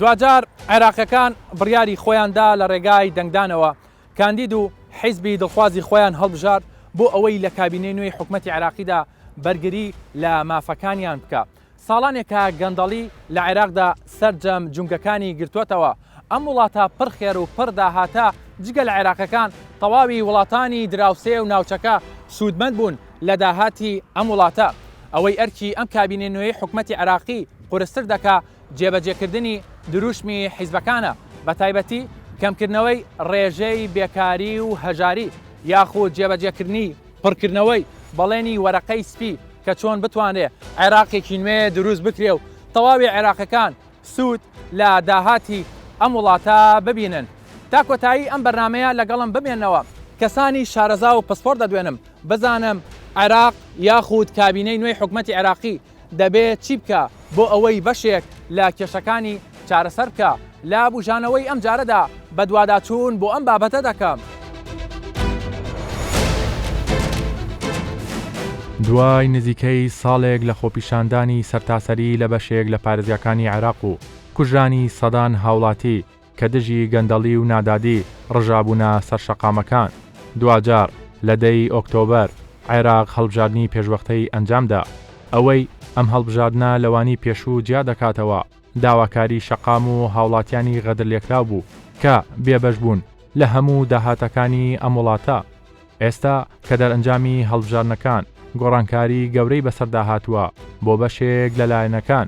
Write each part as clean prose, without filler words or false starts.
دوجار عێراقیەکان بڕیاری خۆیاندا لە ڕێگای دەنگدانەوە کاندید و حیزبی دڵخوازی خۆیان هەڵبژار بۆ ئەوەی لە کابینەی نوێی حکومەتی عێراقیدا بەرگری لە مافەکانیان بکە. ساڵانێکە گەندەڵی لە عێراقدا سەرجەم جونگەکانی گرتووەتەوە. ئەم وڵاتە پڕخێر و پڕ داهاتە جگە لە عێراقەکان تەواوی وڵاتانی دراوسێ و ناوچەکە سوودمەند بوون لە داهاتی ئەم وڵاتە. ئەوەی ئەرکی ئەم کابینە نوێی حکومەتی عێراقی قورستر دەکا جێبەجێکردنی دروشمی حیزبەکانە، بە تایبەتی کەمکردنەوەی ڕێژەی بێکاری و هەژاری یاخود جێبەجێکردنی پڕکردنەوەی بەڵێنی وەرەقەی سپی کە چۆن بتوانێت عێراقێکی نوێ دروست بکرێ و تەواوی عێراقەکان سوود لە داهاتی ئەم وڵاتە ببینن. تا کۆتایی ئەم بەرنمەیە لەگەڵم بمێنەوە کەسانی شارەزا و پسپۆر دەدوێنم بزانم عێراق یاخود کابینەی نوێی حکومەتی عێراقی دەبێت چی بکە بۆ ئەوەی بەشێک لە کێشەکانی چارەسەر بکە. لا بژانەوەی ئەم جارەدا بە دوواداچوون بۆ ئەم بابەتە دەکەم. دوای نزیکەی ساڵێک لە خۆپیشاندانی سەرتاسەری لە بەشێک لە پارێزیەکانی عێراق و کوژرانی سەدان هاوڵاتی کە دژی گەندەڵی و نادادی ڕژابوونە سەرشەقامەکان، دوجار لە دەی ئۆکتۆبەر عێراق هەڵبژاردننی پێشوەختەی ئەنجامدا. ئەوەی ئەم هەڵبژاردنە لەوانی پێشوو جیا دەکاتەوە داواکاری شەقام و هاوڵاتیانی غەدر لێکراو بوو کە بێبەش بوون لە هەموو داهاتەکانی ئەم وڵاتە. ئێستا کە دەرئەنجامی هەڵبژاردنەکان گۆڕانکاری گەورەی بەسەردا هاتووە بۆ بەشێک لە لایەنەکان،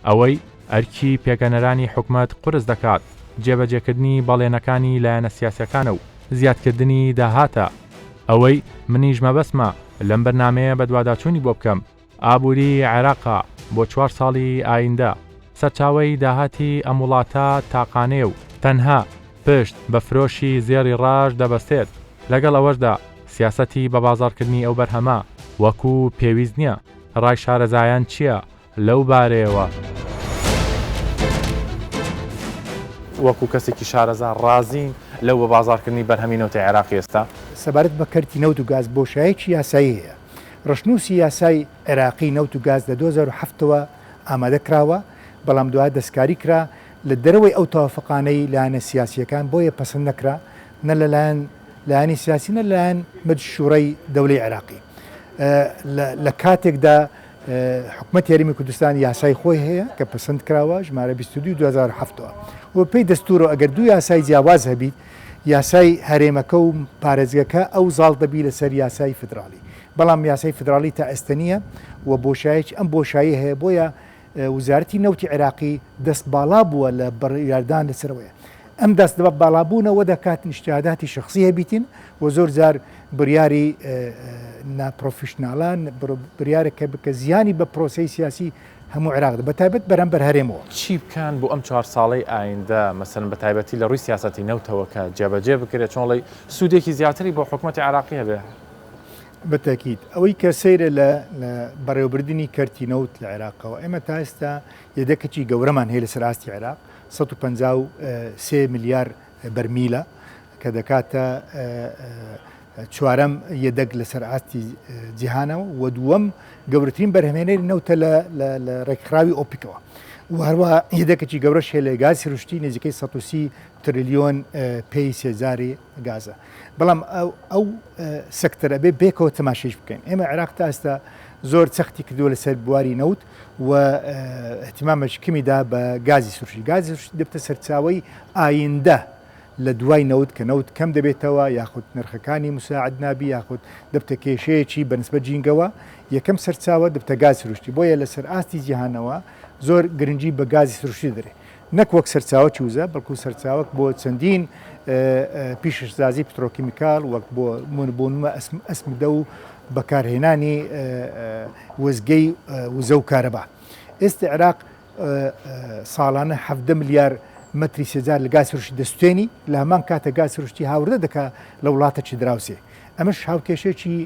ئەوەی ئەرکی پێگەنەرانی حکومەت قورس دەکات جێبەجێکردنی بەڵێنەکانی لایەنە سیاسیەکانە و زیادکردنی داهاتە. ئەوەی منیش مەبەسمە لەم بەرنامەیە بە دوواداچوونی بۆ بکەم ئابووری عێراقا بۆ 4 ساڵی ئایندە سەرچاوەی داهاتی ئەم وڵاتە تاقانێ و تەنها پشت بە فرۆشی زێڕی ڕاش دەبەستێت. لەگەڵ ئەوەشدا سیاسەتی بە بازاڕکردنی ئەو بەرهەمە وەکو پێویست نییە. ڕای شارەزایان چییە لەو بارەیەوە؟ وەکو کەسێکی شارەزا ڕازین لەو بە بازاڕکردنی بەرهەمی نەوتی عێراقی ئێستا سەبارەت بە کەرتی نەوت و گاز بۆشایەکی یاسایی هەیە. ڕشنووسی یاسای عێراقی نەوت و گاز لە 2007ەوە ئامادە کراوە، بەڵام دوای دەستکاری کرا لە دەرەوەی ئەو تەوافقانەی لایەنە سیاسیەکان بۆیە پەسەند نەکرا، نە لەلایەنی سیاسی نە لەلایەن مەجلیسشوورەی دەوڵەی عێراقی. لە کاتێکدا حکومەتی هەرێمی کوردستان یاسای خۆی هەیە کە پەسەند کراوە ژمارە 22 2007ەوە و پێی دەستورۆ ئەگەر دوو یاسای جیاواز هەبیت یاسای هەرێمەکە و پارێزگەکە ئەو زاڵ دەبی لەسەر یاسای فدرالی، بەڵام یاسای فدرالی تا ئێستە و بۆشایەکی ئەم بۆشایی هەیە. بۆیە وزارەتی نەوتی عێراقی دەست باڵا بووە لە بڕیاردان لەسەرەوەیە. ئەم دەست باڵابوونەوە دەکات نیشتیهاداتی شخصی هەبیتین و زۆر جار بڕیاری ناپرۆفیشناڵان بڕیارێکە بکە زیانی بە پرۆسەی سیاسی هەموو عێراقدا بەتایبەت بەرامبەر هەرێمەوە. چی بکەن بۆ ئەم 4 ساڵەی ئایندە مەسەن بە تایبەتی لە ڕووی سیاسەتی نەوتەوە کە جێبەجێ بکرێت چۆنڵی سوودێکی زیاتری بۆ حکومەتی عێراقی هەبێ؟ بەتاکید ئەوەی کە سەیرە لە بەڕێوەبردننی کەرتی نەوت لە عێراقەوە ئێمە تا ئێستا یەدەکەی گەورەمان هەیە لە سەراستی عێراق 153 ملیار بەرمیلە کە دەکاتە چوارەم یەدەک لە سەرعاتی جیهانەوە و دووەم گەورەترین بەرهەمێنەری نەوتە لە ڕێکخراوی ئۆپیکەوە و هەروە یەدەکەی گەورەش هەیە لە گازی ڕشتی نزیکەی 130 تریلیۆن پێی سێزاری گازە. بەڵام ئەو سەکتەرە بێکەوە تەماشەش بکەین. ئێمە عێراق تا ئێستا زۆر سەختی کردووە لەسەر بواری نەوت و احتیمامەش کمیدا بە گازی سروشتی. گازی سروشتی دەبتە سەرچاوەی ئایندە لە دوای نەوت کە نەوت کەم دەبێتەوە یاخود نرخەکانی مساعد نابی یاخود دەبتە کێشەیەکی بەنسبەت جینگەوە یەکەم سەرچاوە دەبتە گاز سروشتی. بۆیە لە سەر ئاستی جیهانەوە زۆر گرنگی بە گازی سروشتی دەرێ، نەک وەک سەرچاوە چوزە بەڵکو سەرچاوەک بۆ چەندین پیشەسازی پترۆکیمیکال وەک بۆ ئەسمدە و بەکارهێنانی وەزگەی وزە و کارەبا. ئێستا عێراق ساڵانە 17 ملیار مەتری سێجار لە گاز سروشتی دەستێنی، لە هەمان کاتە گاز سروشتی هاوردە دەکا لە وڵاتێکی دراوسێ. ئەمەش هاوکێشێکی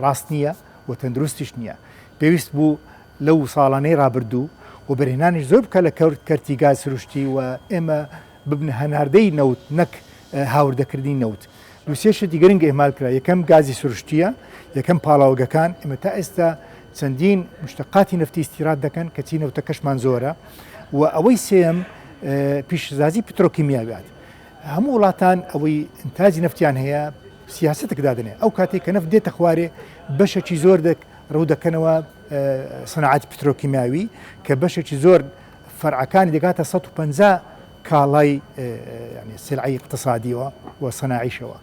ڕاست نییە و تەندروستیش نییە. پێویست بوو لەو ساڵانەی ڕابردوو و بەرهێنانیش زۆر بکە لە کەرتی گاز سروشتی و ئێمە ببنە هەناردەی نەوت نەک هاوردەکردنی نەوت. دووسێشتی گرنگ ئێمال کرا. یەکەم گازی سروشتیە، یەکەم پاڵاوگەکان. ئێمە تا ئێستا چەندین مشتەقاتی نەفتی استیراد دەکەن کەچی نەوتەکەشمان زۆرە و ئەوەی سێم پیشزازی پیترۆکیمیاوات هەموو وڵاتان ئەوەی ئینتاجی نەفتیان هەیە سیاستێک دادنێ ئەو کاتێک کە نەفت دێتە خوارێ بەشێکی زۆر ڕوو دەکەنەوە سەنعەتی پیترۆکیمیاوی کە بەشێکی زۆر فەرعەکانی دەگاتە 150 کاڵای سلعی اقتصادیەوە و سەناعیشەوە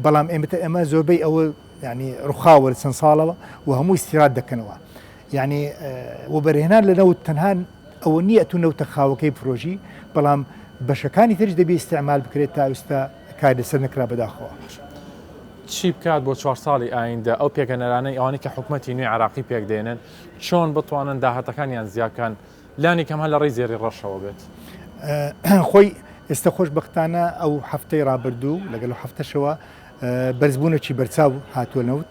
بەڵام ئێمە زۆربەی ئەوە ینی ڕووخاوە چەند ساڵەوە و هەموو استیراد دەکەنەوە یعنی وەبەرهێنان لە نەوت تەنها ئەوە نییە تو نەوتە خاوەکەی پرۆژی بەڵام بەشەکانی ترش دەبێت استعمال بکرێت تا ئێستا کار لەسەر نەکرا بەداخەوە. چی بکات بۆ 4 ساڵی ئایندە ئەو پێگەنەرانەی ئەوانی کە حکوومەتی نوێی عراقی پێک دێنن چۆن بتوانن داهاتەکانیان زیاکان لانی کەم هە لە ڕێی زێری ڕەشەوە بێت خۆی ئێستا خۆشبەختانە ئەو هەفتەی ڕابردوو لەگەڵ هەفتەشەوە بەرزبوونەی بەرچاو هاتووەنەوت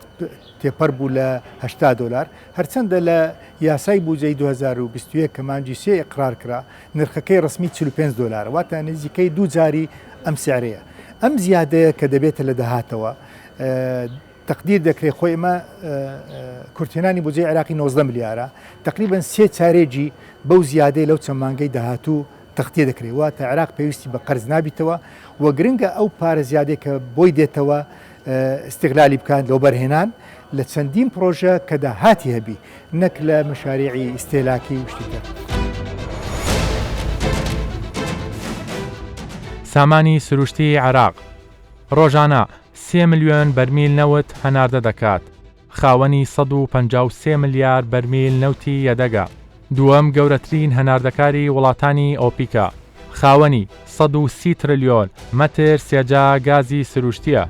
تێپەر بوو لە $80 هەرچەندە لە یاسای بودجەی 2021 کە مانجی سێ ئیقرار کرا نرخەکەی ڕسمی $45 واتە نزیکەی 2 جاری ئەم سیارەیە ئەم زیادەیە کە دەبێتە لە داهاتەوە تقدیر دەکرێت خۆی ئمە کورتێنانی بودجەی عراقی 19 ملیارە تقریبا 3 چارێجی بەو زیادەی لەو چەند مانگەی داهاتوو تەختێ دەکرێت واتە عراق پێویستی بە قەرز نابیتەوە و گرنگە ئەو پارە زیادەی کە بۆی دێتەوە استیغلالی بکات لەو بەرهێنان لە چەندین پرۆژە کە داهاتی هەبی نەک لە مشاریعی ئیستێلاکی وشتیتر. سامانی سروشتی عراق ڕۆژانە 3 ملیۆن بەرمیل نەوت هەناردە دەکات خاوەنی 153 ملیار بەرمیل نەوتی یەدەگا دووەم گەورەترین هەناردەکاری وڵاتانی ئۆپیکە خاوەنی 130 تریلیۆن مەتر سێجا گازی سروشتیە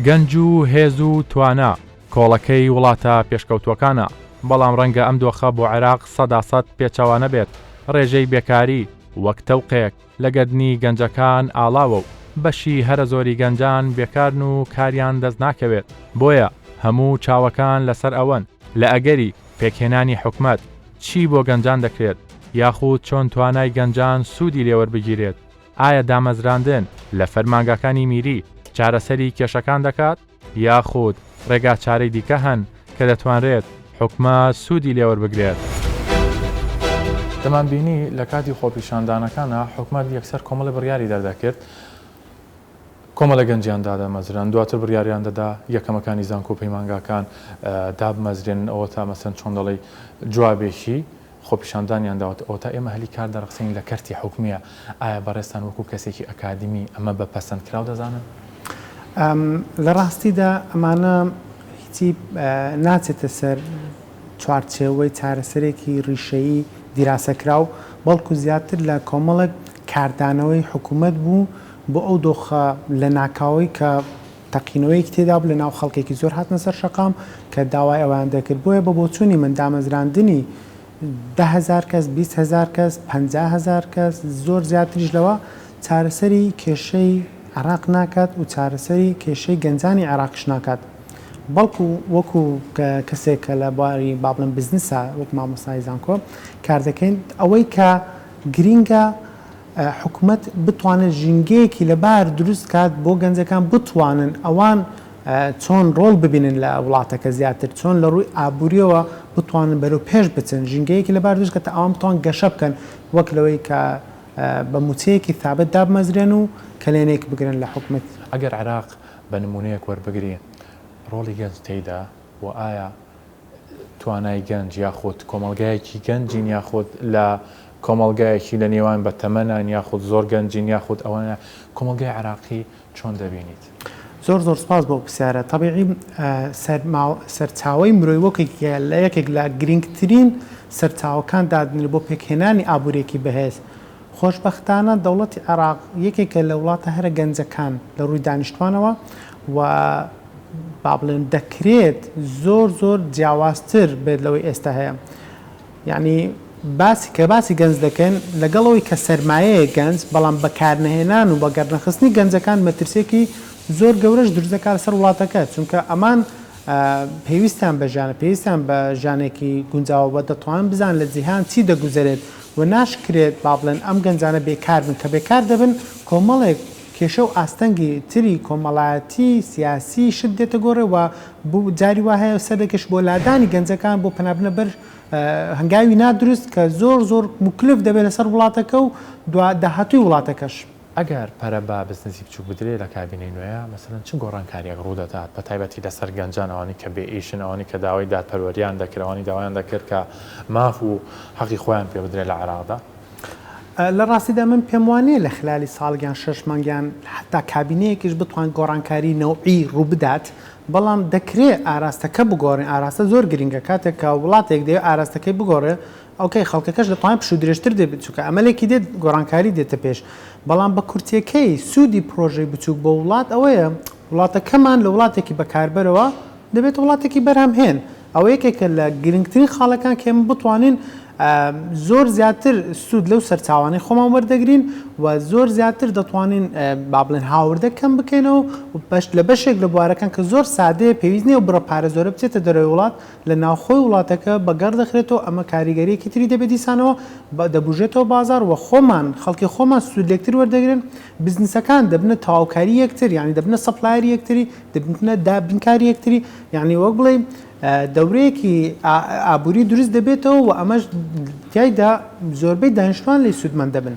گەنج و هێز و توانە کۆڵەکەی وڵاتە پێشکەوتوەکانە بەڵام ڕەنگە ئەم دۆخە بۆ عێراق 100% پێچەوانە بێت ڕێژەی بێکاری وەک تەوقێک لە گەردنی گەنجەکان ئاڵاوە و بەشی هەرە زۆری گەنجان بێکارن و کاریان دەست ناکەوێت بۆیە هەموو چاوەکان لەسەر ئەوەن لە ئەگەری پێکهێنانی حکومەت چی بۆ گەنجان دەکرێت یاخود چۆن توانای گەنجان سوودی لێوەربگیرێت ئایا دامەزراندن لە فەرمانگەکانی میری چارەسەری کێشەکان دەکات یاخود ڕێگا چارەی دیکە هەن کە دەتوانرێت حکومەت سوودی لێوەربگرێت. دەمانبینی لە کاتی خۆپیشاندانەکانە حکومەت یەکسەر کۆمەڵە بڕیاری دەردەکرد کۆمەڵە گەنجیان دادەمەزران دواتر بڕیاریان دەدا یەکەمەکانی زانکۆ پەیمانگاکان دابمەزرێن ئەوە تا مەسەن چۆن دەڵێ جوابێکی خۆپیشاندانیان داوت ئەوە تا ئێمە هەلی کار دەرەخسین لە کەرتی حکومیە ئایا بەڕێستان وەکو کەسێکی ئەکادمی ئەمە بە پەسەند کراو دەزانن؟ لە ڕاستیدا ئەمانە هیچی ناچێتە سەر چوارچێوەی چارەسەرێکی ڕیشەیی دیراسەکراو بەڵکو زیاتر لە کۆمەڵک کاردانەوەی حکوومەت بوو بۆ ئەو دۆخە لە ناکاوی کە تەقینەوەیەک تێدا بوو لە ناو خەڵکێکی زۆر هاتنە سەر شەقام کە داوای ئەویان دەکرد بۆیە بە بۆچوونی من دامەزراندنی 10,000 کەس 20,000 کەس 50,000 کەس زۆر زیاتریش لەوە چارەسەری کێشەی عراق ناکات و چارەسەری کێشەی گەنجانی عراقش ناکات بەڵکو وەکو کەسێک کە لە بواری بابلن بزنسە وەک مامۆستای زانکۆ کار دەکەین ئەوەی کە گرینگە حکوومەت بتوانێت ژینگەیەکی لەبار دروست کات بۆ گەنجەکان بتوانن ئەوان چۆن ڕۆڵ ببینن لە وڵاتەکە زیاتر چۆن لە ڕووی ئابوووریەوە بتوانن بەرەو پێش بچن ژینگەیەکی لەبار دروست کە تا ئەوان بتوان گەشە بکەن وەک لەوەی کە بە موچەیەکی ثابت دابمەزرێن و کلێنێک بگرن لە حکوومەت. ئەگەر عراق بە نمونەیەک وەربگرین ڕۆڵی گەنج تێیدا و ئایا توانای گەنج یاخود کۆمەلگایەکی گەنجین یاخود لە کۆمەلگایەکی لە نێوان بە تەمەنان یاخود زۆر گەنجین یاخود ئەوانە کۆمەلگای عراقی چۆن دەبینیت؟ زۆر سپاس بۆ پرسیارە تەبیعی سەرچاوەی مرۆی وەکێکە لە یەکێک لە گرنگترین سەرچاوەکان دادنێت بۆ پێکهێنانی ئابوورێکی بەهێز خۆشبەختانە دەوڵەتی عراق یەکێکە لە وڵاتە هەرە گەنجەکان لە ڕووی دانیشتوانەوە و با بڵێن دەکرێت زۆر جیاوازتر بێت لەوەی ئێستا هەیە یعنی باسی گەنج دەکەن لەگەڵەوەی کە سەرمایەیە گەنج بەڵام بەکارنەهێنان و بە گەرنەخستنی گەنجەکان مەترسێکی زۆر گەورەش دروستەکە لەسەر وڵاتەکە چونکە ئەمان پێویستیان بە ژانە پێویستیان بە ژانێکی گونجاوە بە دەتوانن بزان لە جیهان چی دەگوزارێت و ناشکرێت با بڵێن ئەم گەنجانە بێکار بن کە بێکار دەبن کۆمەڵێک کێشە و ئاستەنگی تری کۆمەڵایەتی سیاسی شت دێتە گۆڕێ و بوو جاری وا هەیە سەردەکەش بۆ لادانی گەنجەکان بۆ پەنابنە بەر هەنگاوی نادروست کە زۆر مکلف دەبێت لەسەر وڵاتەکە و داهاتووی وڵاتەکەش. ئەگەر پەرە بە بزنسی بچوو بدرێ لە کابینەی نوێیە مەسەرەن چ گۆڕانکاریەک ڕوودەدات بە تایبەتی لەسەر گەنجان ئەوانی کە بێ ئیشن ئەوانی کە داوای دادپەروەریان دەکردەوەی داوایان دەکرد کە ماف و حەقی خۆیان پێ بدرێت لە عێراقدا؟ لە ڕاستیدا من پێم وانەیە لە خلالی ساڵگیان 6 مانگیان حتا کابینەیەکیش بتوان گۆڕانکاری نەوعی ڕوو بدات، بەڵام دەکرێت ئاراستەکە بگۆڕین. ئاراستە زۆر گرنگە کاتێک کە وڵاتێک دەوێت ئاراستەکەی بگۆڕێ ئەوکەی خەڵکەکەش دەتوانێت پشوو درێژتر دەبێت چونکە ئەمەلێکی دێت گۆڕانکاری دێتە پێش، بەڵام بە کورتیەکەی سوودی پرۆژەی بچووک بۆ وڵات ئەوەیە وڵاتەکەمان لە وڵاتێکی بەکاربەرەوە دەبێت وڵاتێکی بەرهەمهێن. ئەو یەکێکە لە گرنگترین خاڵەکان کێمە بتوانین زۆر زیاتر سوود لەو سەرچاوانەی خۆمان وەردەگرین و زۆر زیاتر دەتوانین با بڵێن هاوردە کەم بکەینەوە لە بەشێک لە بوارەکان کە زۆر سادەیە پێویست نییە و بڕە پارە زۆرە بچێتە دەرەوەی وڵات لە ناوخۆی وڵاتەکە بەگەڕ دەخرێتەوە. ئەمە کاریگەریەکی تری دەبێت دیسانەوە دەبوژێتەوە بازار و خەڵکی خۆمان سوود لێکتر وەردەگرن. بزنسەکان دەبنە تاواوکاری یەکتر، یعنی دەبنە سەپلایەری یەکتری، دەبنە دابنکاری یەکتری، یعنی وەک بڵێ دەورەیەکی ئابووری دروست دەبێتەوە و ئەمەش تایدا زۆربەی دانیشتوان لێ سوودمەند دەبن.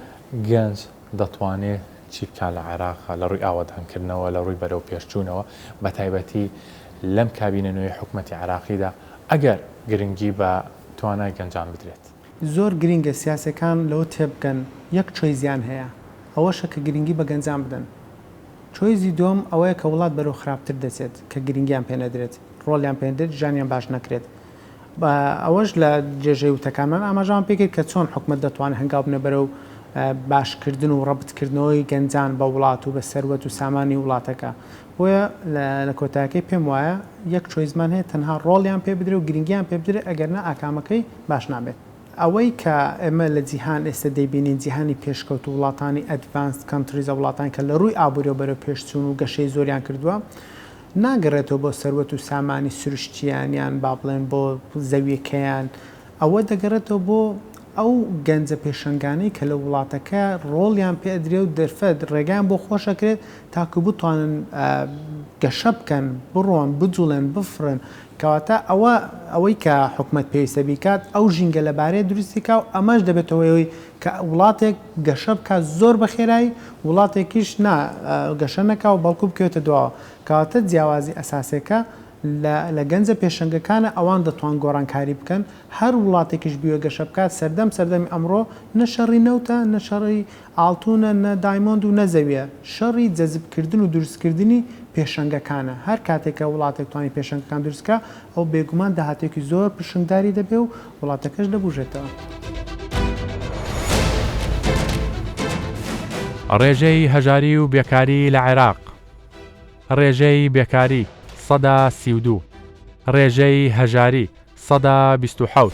گەنج دەتوانێت چی بکە لە عێراق لە ڕووی ئاوەدانکردنەوە لە ڕووی بەرەو پێشچوونەوە بە تایبەتی لەم کابینە نوێی حکوومەتی عێراقیدا ئەگەر گرنگی بە توانای گەنجان بدرێت؟ زۆر گرنگە سیاسەکان لەوە تێبگەن یەک چۆیزیان هەیە، ئەوەشە کە گرنگی بە گەنجان بدەن. چۆیزی دۆم ئەوەیە کە وڵات بەرەو خراپتر دەچێت کە گرنگیان پێ نەدرێت، ڕۆڵیان پێدرێت، ژانیان باش نەکرێت. ئەوەش لە جێژەی وتەکانمان ئاماژان پێکرد کە چۆن حکومەت دەتوانێت هەنگاو بنە بەرەو باشکردن و ڕەبتکردنەوەی گەنجان بە وڵات و بە سەروەت و سامانی وڵاتەکە. بۆیە لە کۆتاکەی پێم وایە یەک چۆیزمان هەیە تەنها ڕۆڵیان پێ بدرێت و گرنگیان پێ بدرێت ئەگەرنا ئاکامەکەی باش نابێت. ئەوەی کە ئێمە لە جیهان ئێستا دەیبینین جیهانی پێشکەوت و وڵاتانی ئەدڤانس کەنتریزە وڵاتان کە لە ڕووی ئابووری بەرەو پێشچوون و گەشەی زۆریان کردووە ناگەڕێتەوە بۆ سەروەت و سامانی سروشتیانیان با بڵێن بۆ زەویەکەیان، ئەوە دەگەڕێتەوە بۆ ئەو گەنجە پێشنگانەی کە لە وڵاتەکە ڕۆڵیان پێدرێ و دەرفەت ڕێگان بۆ خۆشەکرێت تاکو بتوانن گەشە بکەن، بڕۆن، بجوڵێن، بفرن. کەواتە ئەوەی کە حکومەت پێویستە بیکات ئەو ژینگە لەبارەی دروستیکا و ئەمەش دەبێتەوەی کە وڵاتێک گەشە بکات زۆر بە خێرایی، وڵاتێکیش گەشە نەکا و بەڵکو بکەوێتە دواوە. کەواتە جیاوازی ئەساسەکە لە گەنجە پێشنگەکانە ئەوان دەتوان گۆڕانکاری بکەن. هەر وڵاتێکیش بیوە گەشە بکات سەردەمی ئەمڕۆ نەشەڕی نەوتە، نەشەڕی ئاڵتونە، نە دایمۆند و نەزەویە، شەڕی جەزبکردن و دروستکردنی پێشنگەکانە. هەر کاتێکە وڵاتێک توانی پێشنگەکان دروستکە ئەو بێگومان داهاتێکی زۆر پشنگداری دەبێ و وڵاتەکەش دەبوژێتەوە. ڕێژەی هەژاری و بێکاری لە عێراق. ڕێژەی بێکاری 132، ڕێژەی هەژاری 127.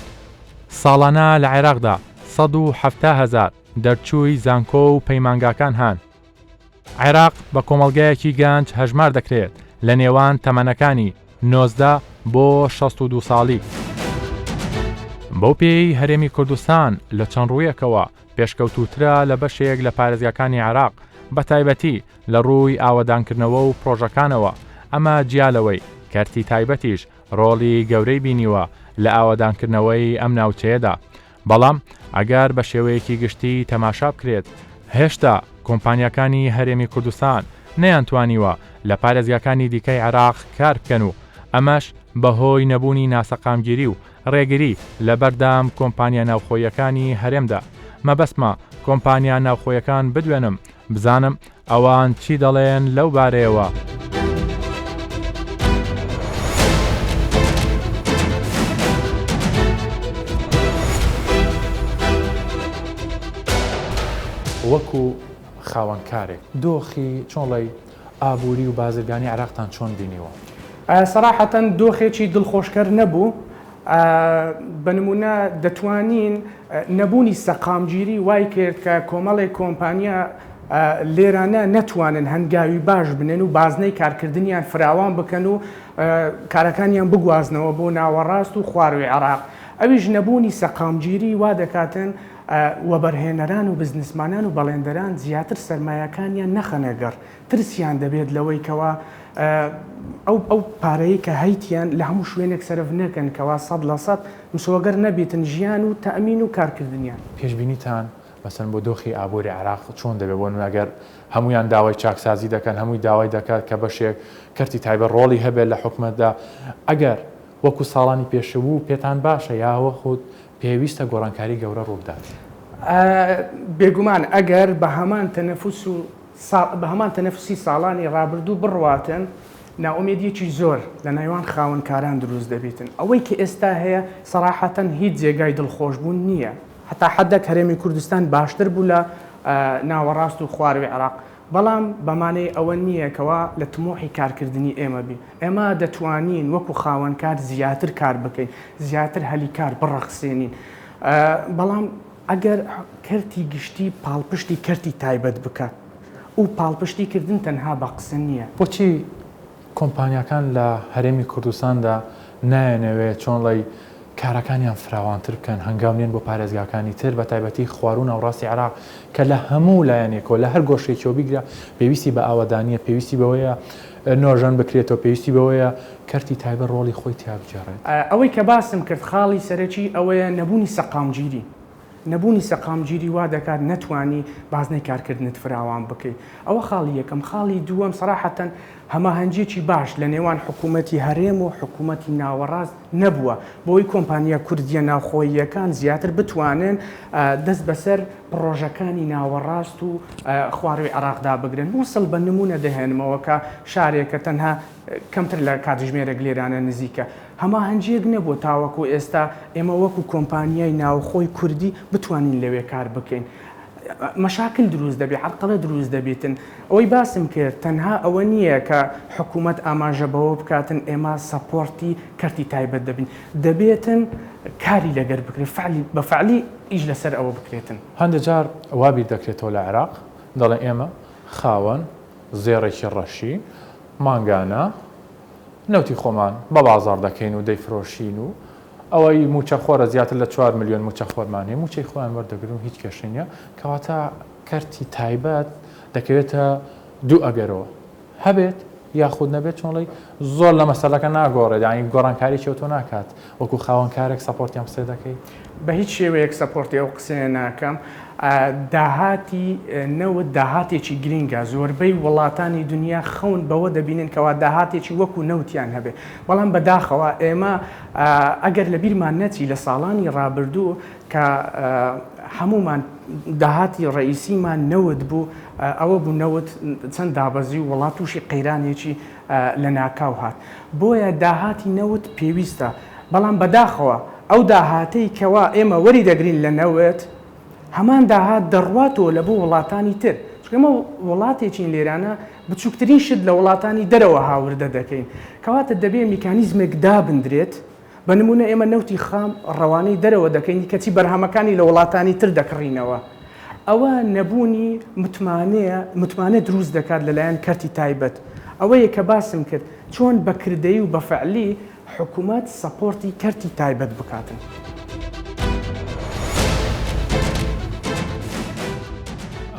ساڵانە لە عێراقدا 170,000 دەرچووی زانکۆ و پەیمانگاکان هەن. عێراق بە کۆمەڵگەیەکی گەنج هەژمار دەکرێت لە نێوان تەمەنەکانی 19 بۆ 62 ساڵی. بەو پێی هەرێمی کوردستان لە چەند ڕوویەکەوە پێشکەوتوترە لە بەشێک لە پارێزگاکانی عێراق بە تایبەتی لە ڕووی ئاوەدانکردنەوە و پرۆژەکانەوە. ئەمە جیالەوەی کارتی تایبەتیش ڕۆڵی گەورەی بینیوە لە ئاوەدانکردنەوەی ئەم ناوچەیەدا. بەڵام ئەگەر بە شێوەیەکی گشتی تەماشا بکرێت هێشتا کۆمپانیەکانی هەرێمی کوردستان نەیانتوانیوە لە پارێزگاکانی دیکەی عێراق کار بکەن و ئەمەش بەهۆی نەبوونی ناسەقامگیری و ڕێگری لە بەردام کۆمپانیا ناوخۆیەکانی هەرێمدا. مەبەستمە کۆمپانیا ناوخۆیەکان بدوێنم بزانم ئەوان چی دەڵێن لەو بارەیەوە. وەکو خاوەنکارێک دۆخی چۆڵی ئابووری و بازرگانی عێراقتان چۆن بینیوە؟ سەراحەتەن دۆخێکی دڵخۆشکەر نەبوو. بەنمونە دەتوانین نەبوونی سەقامگیری وای کرد کە کۆمەڵی کۆمپانیا لێرانە نەتوانن هەنگاوی باش بنێن و بازنەی کارکردنیان فراوان بکەن و کارەکانیان بگوازنەوە بۆ ناوەڕاست و خواروی عێراق. ئەویش نەبوونی سەقامگیری وا دەکاتن وەبەرهێنەران و بزنسمانان و بەڵێندەران زیاتر سەرمایەکانیان نەخەنەگەڕ ترسیان دەبێت لەوەی کەوا ئەو پارەیە کە هەیتیان لە هەموو شوێنێک سەرف نەکەن کەوا 100% مسۆگەر نەبێتن ژیان و تەئەمین و کارکردنیان. پێشبینیتان مەسەن بۆ دۆخی ئابووری عێراق چۆن دەبێت بۆ ئەگەر هەمویان داوای چاکسازی دەکەن هەمووی داوای دەکات کە بەشێک کەرتی تایبەت ڕۆڵی هەبێت لە حکومەتدا ئەگەر وەکو ساڵانی پێشەوو پێتان باشە یاوە خودت پێویستە گۆڕانکاری گەورە ڕوودات. بێگومان ئەگەر بە هەمان تەنەفوسی ساڵانی ڕابردوو بڕواتن ناومێدیەکی زۆر لە ناوان خاوەنکاران دروست دەبێتن. ئەوەی کە ئێستا هەیە سەراحەتەن هیچ جێگای دڵخۆشبوون نییە. حتا حدەک هەرێمی کوردستان باشتر بوو لە ناوەڕاست و خواروی عێراق. بەڵام بەمانەی ئەوە نییە کەوا لە تمۆحی کارکردنی ئێمە بی. ئێمە دەتوانین وەکو خاوەنکار زیاتر کار بکەین، زیاتر هەلی کار بڕەخسێنین. بەڵام ئەگەر کەرتی گشتی پاڵپشتی کەرتی تایبەت بکات و پاڵپشتیکردن تەنها بە قسە نییە. بۆچی کۆمپانیەکان لە هەرێمی کوردستاندا نایەنەوێت چۆنڵی کارەکانیان فراوانتر بکەن هەنگاونێن بۆ پارێزگاکانی تر بە تایبەتی خواردن و ناوڕاستی عێراق کە لە هەموو لایەنێکەوە لە هەر گۆشێکەوە بیگرە پێویستی بە ئاوەدانیە پێویستی بەوەیە نۆژەن بکرێتەوە پێویستی بەوەیە کەرتی تایبەت ڕۆڵی خۆی تیابجارێت. ئەوەی کە باسم کرد خاڵی سەرەکی ئەوەیە نەبوونی سەقامگیری. نەبوونی سەقامگیری وا دەکات نەتوانی بازنەی کارکردنت فراوان بکەیت. ئەوە خاڵی یەکەم. خاڵی دووەم سەراحەتەن هەماهەنگێکی باش لە نێوان حکوومەتی هەرێم و حکوومەتی ناوەڕاست نەبووە بۆی کۆمپانیا کوردیە ناوخۆییەکان زیاتر بتوانن دەست بەسەر پرۆژەکانی ناوەڕاست و خواروی عێراقدا بگرن. مووسڵ بە نمونە دەهێنمەوە کە شارێکە تەنها کەمتر لە کاتژمێرە لێرانە نزیکە. هەماهەنگێک نەبوو تاوەکو ئێستا ئێمە وەکو کۆمپانیای ناوخۆی کوردی بتوانین لەوێ کار بکەین. مەشاکل دروست دەبێت عەرقەڵە دروست دەبێتن. ئەوەی باسم کرد تەنها ئەوە نییە کە حکوومەت ئاماژە بەوە بکاتن ئێمە سەپۆرتی کەرتی تایبەت دەبین دەبێتن کاری لەگەر بکرێت بە فعلی ئیش لەسەر ئەوە بکرێتن. هەندێک جار وابیر دەکرێتەوە لە عێراق دەڵێ ئێمە خاوەن زێڕێکی ڕەشی مانگانە نەوتی خۆمان بە بازاڕ دەکەین و دەیفرۆشین و ئەوەی موچەخۆرە زیاتر لە 4 میلیۆن موچەخۆرمان هەیە موچەی خۆیان وەردەگرن و هیچ کێشەی نییە کەواتە کەرتی تایبەت دەکەوێتە دوو ئەگەرەوە هەبێت یاخود نەبێت چۆنڵی زۆر لە مەسەلەکە ناگۆڕێت یانی گۆڕانکاری چێتۆ ناکات وەکو خاوەنکارێک سەپۆرتیان قسە دەکەی بە هیچ شێوەیەک سەپۆرتی ئەو قسە ناکەم. داهاتی نەوت داهاتێکی گرینگە زۆربەی وڵاتانی دنیا خەون بەوە دەبینن کەوا داهاتێکی وەکو نەوتیان هەبێ. بەڵام بەداخەوە ئێمە ئەگەر لە بیرمان نەچی لە ساڵانی ڕابردوو کە هەمومان داهاتی ڕئیسیمان نەوت بوو ئەوە بوو نەوت چەند دابەزی و وڵات تووشی قەیرانێکی لە ناکاو هات. بۆیە داهاتی نەوت پێویستە. بەڵام بەداخەوە ئەو داهاتەی کەوا ئێمە وەری دەگرین لە نەوت هەمان داهات دەڕواتەوە لە بۆ وڵاتانی تر. چکەمە وڵاتێکین لێرانە بچووکترین شت لە وڵاتانی دەرەوە هاوردە دەکەین کەواتە دەبێ میکانیزمێک دابدرێت. بە نمونە ئێمە نەوتی خام ڕەوانەی دەرەوە دەکەین کەچی بەرهەمەکانی لە وڵاتانی تر دەکڕینەوە. ئەوە نەبوونی متمانە دروست دەکات لەلایەن کەرتی تایبەت. ئەوەیە کە باسم کرد چۆن بەکردەی و بەفعلی حکوومەت سەپۆرتی کەرتی تایبەت بکاتن.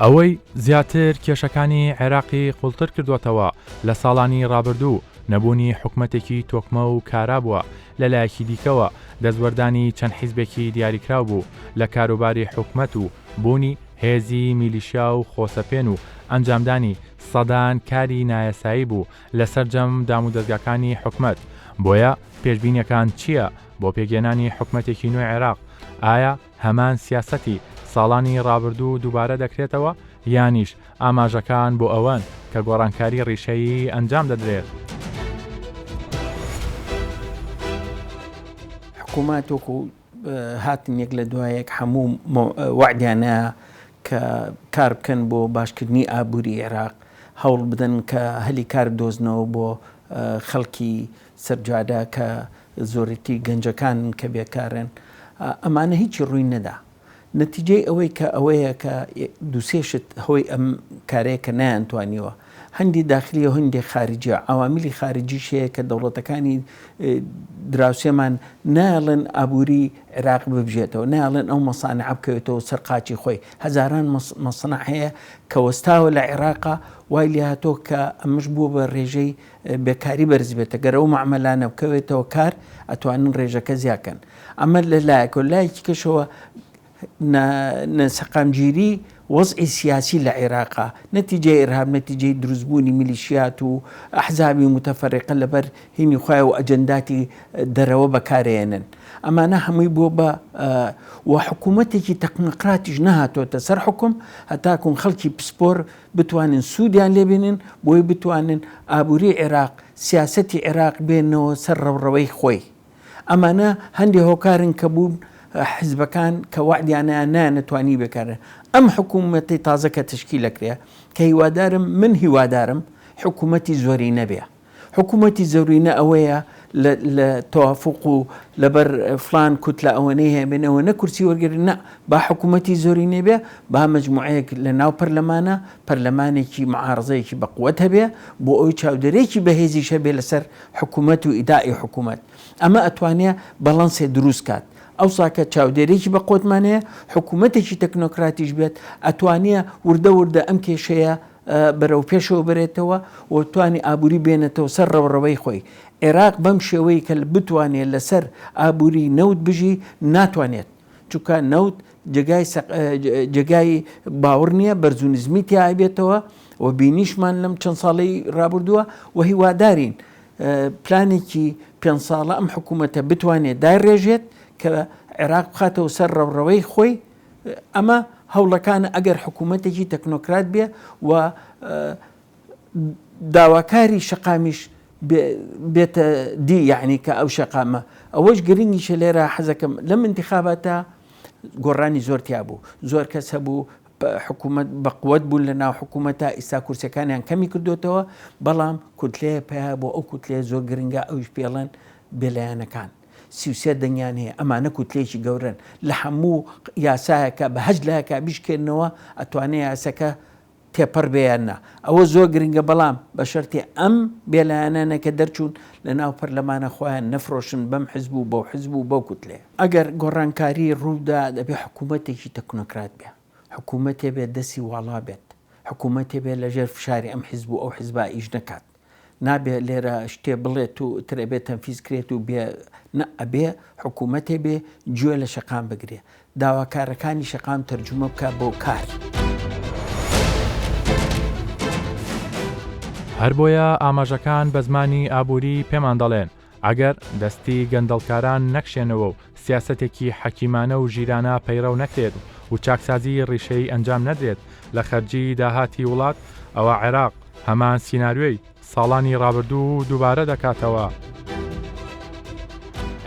ئەوەی زیاتر کێشەکانی عێراقی قوڵتر کردوێتەوە لە ساڵانی ڕابردوو نەبوونی حکومەتێکی تۆکمە و کارا بووە لەلایەکی دیکەوە دەستوەردانی چەند حیزبێکی دیاریکراو بوو لە کاروباری حکومەت و بوونی هێزی میلیشیا و خۆسەپێن و ئەنجامدانی سەدان کاری نایەسایی بوو لە سەرجەم دام و دەستگاکانی حکومەت. بۆیە پێشبینیەکان چییە بۆ پێگەێنانی حکومەتێکی نوێی عێراق؟ ئایا هەمان سیاسەتی ساڵانی ڕابردوو دووبارە دەکرێتەوە یانیش ئاماژەکان بۆ ئەوەن کە گۆڕانکاری ڕیشەیی ئەنجام دەدرێت؟ حکوومەت وەکو هاتن یەک لە دوایەک هەموو وعدیانە کە کار بکەن بۆ باشکردنی ئابووری عێراق هەوڵ بدەن کە هەلی کار بدۆزنەوە بۆ خەڵکی سەرجادا کە زۆرەتی گەنجەکان کە بێکارن ئەمانە هیچی ڕووی نەدا. نەتیجەی ئەوەی کە ئەوەیە کە دووسێشت هۆی ئەم کارەیە کە نایانتوانیوە هەندی داخلی و هەندێک خارجی عوامیلی خارجیشەیە کە دەوڵەتەکانی دراوسێمان ناڵن ئابووری عێراق ببژێتەوە، ناڵن ئەو مەسانع بکەوێتەوە سەرقاچی خۆی. هەزاران مەسەنع هەیە کە وەستاوە لە عێراقا وای لێ هاتۆ کە ئەمەش بووە بە ڕێژەی بێکاری بەرز بێتە گەرە و معاملانە بکەوێتەوە کار ئەتوانن ڕێژەکە زیاکەن. ئەمە لە لایەکە لایەکی کەشەوە سەقامگیری وەزعی سیاسی لە عێراقا نەتیجەی ئێرهاب نەتیجەی دروستبوونی میلیشیات و ئەحزابی متەفەرقە لەبەر هینی خوای و ئەجەنداتی دەرەوە بەکارهێنن. ئەمانە هەمووی بۆ بە حکوومەتێکی تەکنۆقراتیش نەهاتۆتە سەر حکوم هەتاکوون خەڵکی پسپۆر بتوانن سوودیان لێبێنن بۆی بتوانن ئابووری عێراق سیاسەتی عێراق بێنەوە سەر ڕەوڕەوەی خۆی. ئەمانە هەندێک هۆکارن کە بوون حزبەکان کە وعدیانیان ناتوانی بکارن. ئەم حکوومەتی تازە کە تشکیل دەکرێ کە هیوادارم من هیوادارم حکوومەتی زۆری نەبێ. حکوومەتی زۆرینە ئەوەیە لە تەوافق و لەبەر فلان کوت لە ئەوەنەی هێبێنەوە نە کورسی وەرگرن نە با حکوومەتی زۆری نەبێ با مەجموعەیەک لە ناو پەرلەمانە پەرلەمانێکی معارزەیەکی بەقووەت هەبێ بۆ ئەوی چاودێرێکی بەهێزیشە بێ لەسەر حکوومەت و ئیدائی حکوومەت. ئەمە ئەتوانێ بەڵەنسێ دروست کات. ئەو ساکە چاودێرێکی بە قۆتمانەیە حکوومەتێکی تەکنۆکراتیش بێت ئەتوانە وردە وردە ئەم کێشەیە بەرەو پێشەوە بێتەوە و توانی ئابووری بێنێتەوە سەر ڕەوڕەوەی خۆی. عێراق بەم شێوەیە کە بتوانێت لەسەر ئابووری نەوت بژی ناتوانێت چونکە نەوت جێگای باوەڕ نییە بەرزونزمی تیا بێتەوە و بینیشمان لەم چەند ساڵی ڕابردووە و هیوادارین پلانێکی 5 ساڵە ئەم حکوومەتە بتوانێت داڕێژێت کە عێراق بخاتەوە سەر ڕەوڕەوەی خۆی. ئەمە هەوڵەکانە ئەگەر حکوومەتێکی تەکنۆکرات بێ و داواکاری شەقامیش بێتە دی یعنی کە ئەو شەقامە ئەوەش گرنگیشە لێرە حەزەکەم لەم انتخاباتە گۆڕانی زۆرتیا بوو زۆر کەس هەبوو حکوومەت بەقووەت بوون لە ناو حکوومەتە ئیستا کورسەکانیان کەمی کردوتەوە بەڵام کوتلەیە پێیا بۆ ئەو کوتلێ زۆر گرنگە ئەوش پێڵەن بێلایەنەکان 33 دەنگیان هەیە ئەمانە کوتلێکی گەورن لە هەموو یاسایەکە بە هەج لایەکە بیشکردنەوە ئەتوانێت یاسەکە تێپەڕ بێیاننا ئەوە زۆر گرنگە بەڵام بە شەرتی ئەم بێلایەنانەکە دەرچوون لە ناو پەرلەمانە خۆیان نەفرۆشن بەم حزب و بەو حزب و بەو کوتلێ. ئەگەر گۆڕانکاری ڕوودا دەبێ حکوومەتێکی تەکنۆکرات بێ حکوومەتێ بێت دەستی واڵا بێت حکوومەتێ بێت لەژێر فشاری ئەم حزب و ئەو حزبا ئیش نەکات نابێت لێرە شتێ بڵێت و ترێبێت تەنفیزکرێت و بێ ئەبێ حکوومەتێ بێ گوێ لە شەقام بگرێ داواکارەکانی شەقام تەرجمە بکە بۆ کار. هەر بۆیە ئاماژەکان بە زمانی ئابووری پێمان دەڵێن ئەگەر دەستی گەندەڵکاران نەکشێنەوە و سیاسەتێکی حەکیمانە و ژیرانە پەیڕەو نەکرێت و چاکسازی ڕیشەی ئەنجام نەدرێت لە خەرجی داهاتی وڵات ئەوە عێراق هەمان سیناریۆی ساڵانی ڕابردوو دووبارە دەکاتەوە.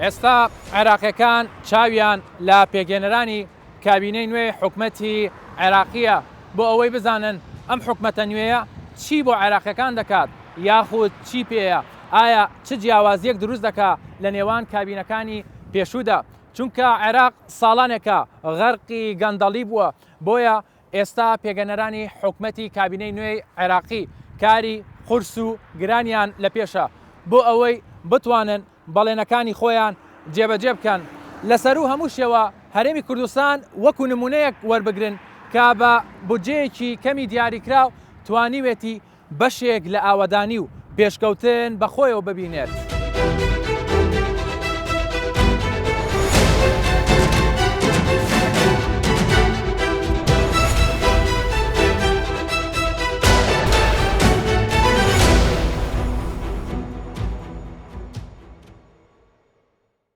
ئێستا عێراقیەکان چاویان لە پێگەێنەرانی کابینەی نوێ حکومەتی عێراقیە بۆ ئەوەی بزانن ئەم حکومەتە نوێیە چی بۆ عێراقیەکان دەکات یاخود چی پێیە ئایا چ جیاوازیەک دروست دەکات لە نێوان کابینەکانی پێشوودا چونکە عێراق ساڵانێکە غەرقی گەندەڵی بووە بۆیە ئێستا پێگەنەرانی حکومەتی کابینەی نوێی عێراقی کاری قورس و گرانیان لە پێشە بۆ ئەوەی بتوانن بەڵێنەکانی خۆیان جێبەجێ بکەن لەسەر و هەموو شێوە هەرێمی کوردستان وەکو نمونەیەک وەربگرن کا بە بودجەیەکی کەمی دیاریکراو توانیوێتی بەشێک لە ئاوەدانی و پێشکەوتن بەخۆیەوە ببینێت.